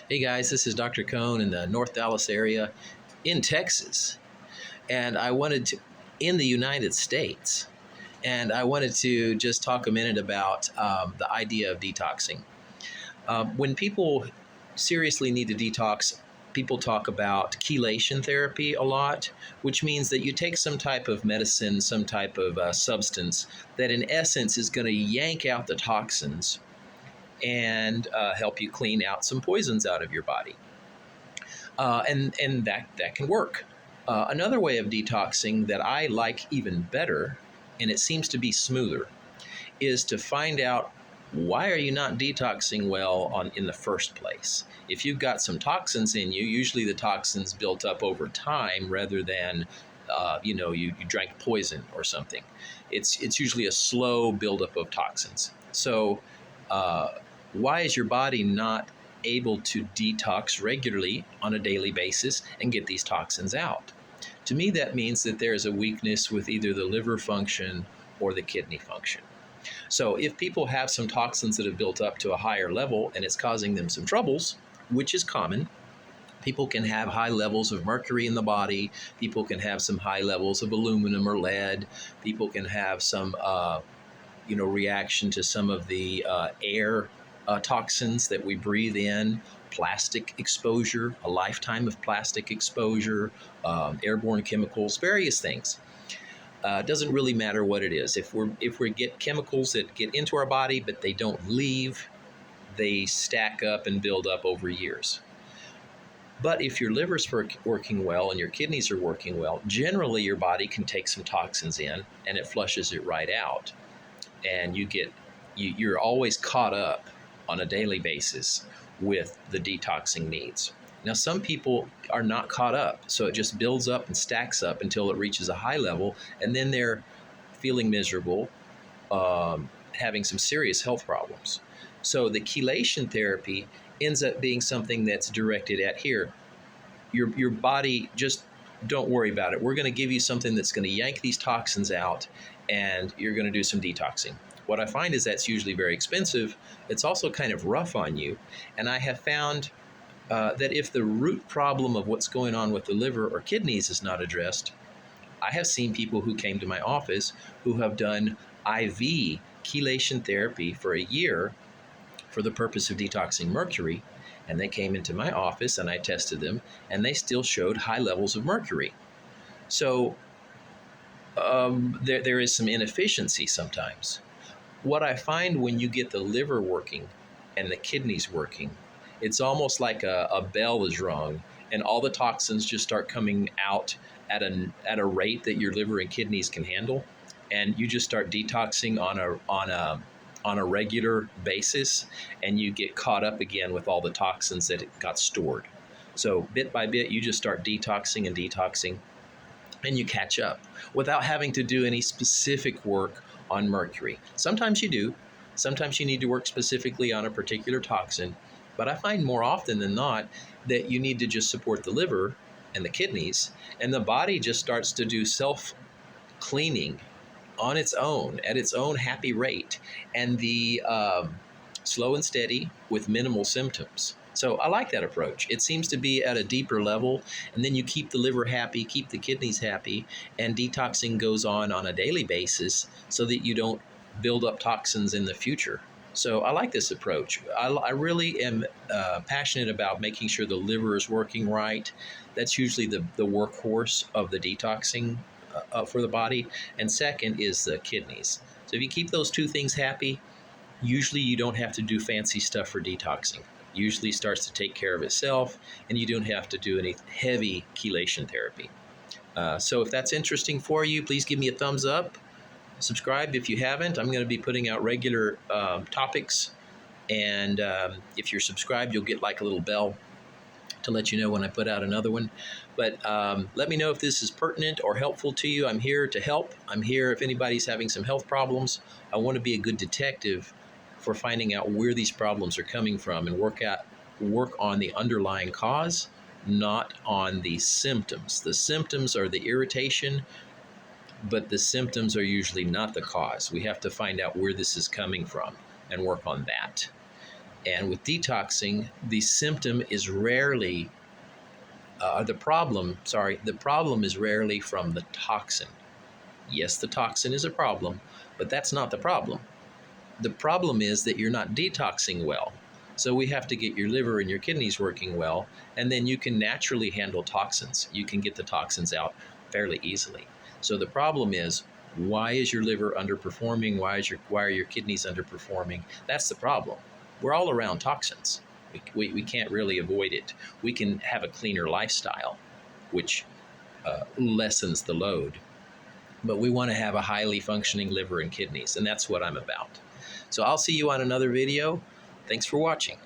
Hey guys, this is Dr. Cohn in the North Dallas area in Texas. And I wanted to, in the United States, and I wanted to just talk a minute about the idea of detoxing. When people seriously need to detox, people talk about chelation therapy a lot, which means that you take some type of medicine, some type of substance that in essence is going to yank out the toxins and help you clean out some poisons out of your body. And that can work. Another way of detoxing that I like even better, and it seems to be smoother, is to find out why are you not detoxing well in the first place. If you've got some toxins in you, usually the toxins built up over time rather than you drank poison or something. It's usually a slow buildup of toxins. So why is your body not able to detox regularly on a daily basis and get these toxins out? To me, that means that there is a weakness with either the liver function or the kidney function. So if people have some toxins that have built up to a higher level and it's causing them some troubles, which is common, people can have high levels of mercury in the body, people can have some high levels of aluminum or lead, people can have some reaction to some of the air toxins that we breathe in, plastic exposure, a lifetime of plastic exposure, airborne chemicals, various things. Doesn't really matter what it is. If we get chemicals that get into our body but they don't leave, they stack up and build up over years. But if your liver's working well and your kidneys are working well, generally your body can take some toxins in and it flushes it right out. And you're always caught up on a daily basis with the detoxing needs. Now, some people are not caught up, so it just builds up and stacks up until it reaches a high level, and then they're feeling miserable, having some serious health problems. So the chelation therapy ends up being something that's directed at here. Your body, just don't worry about it. We're going to give you something that's going to yank these toxins out, and you're going to do some detoxing. What I find is that's usually very expensive. It's also kind of rough on you. And I have found that if the root problem of what's going on with the liver or kidneys is not addressed, I have seen people who came to my office who have done IV chelation therapy for a year for the purpose of detoxing mercury. And they came into my office and I tested them and they still showed high levels of mercury. So there is some inefficiency sometimes. What I find when you get the liver working and the kidneys working, it's almost like a bell is rung and all the toxins just start coming out at a rate that your liver and kidneys can handle, and you just start detoxing on a regular basis, and you get caught up again with all the toxins that got stored. So bit by bit, you just start detoxing and detoxing, and you catch up without having to do any specific work on mercury. Sometimes you do. Sometimes you need to work specifically on a particular toxin. But I find more often than not that you need to just support the liver and the kidneys, and the body just starts to do self-cleaning on its own, at its own happy rate, and the slow and steady with minimal symptoms. So I like that approach. It seems to be at a deeper level, and then you keep the liver happy, keep the kidneys happy, and detoxing goes on a daily basis so that you don't build up toxins in the future. So I like this approach. I really am passionate about making sure the liver is working right. That's usually the workhorse of the detoxing for the body. And second is the kidneys. So if you keep those two things happy, usually you don't have to do fancy stuff for detoxing. Usually starts to take care of itself, and you don't have to do any heavy chelation therapy. So if that's interesting for you, please give me a thumbs up. Subscribe if you haven't. I'm going to be putting out regular topics, and if you're subscribed, you'll get like a little bell to let you know when I put out another one. But let me know if this is pertinent or helpful to you. I'm here to help. I'm here if anybody's having some health problems. I want to be a good detective for finding out where these problems are coming from and work on the underlying cause, not on the symptoms. The symptoms are the irritation, but the symptoms are usually not the cause. We have to find out where this is coming from and work on that. And with detoxing, the symptom is rarely, the problem is rarely from the toxin. Yes, the toxin is a problem, but that's not the problem. The problem is that you're not detoxing well. So we have to get your liver and your kidneys working well, and then you can naturally handle toxins. You can get the toxins out fairly easily. So the problem is, why is your liver underperforming? Why are your kidneys underperforming? That's the problem. We're all around toxins. We can't really avoid it. We can have a cleaner lifestyle, which lessens the load. But we want to have a highly functioning liver and kidneys, and that's what I'm about. So I'll see you on another video. Thanks for watching.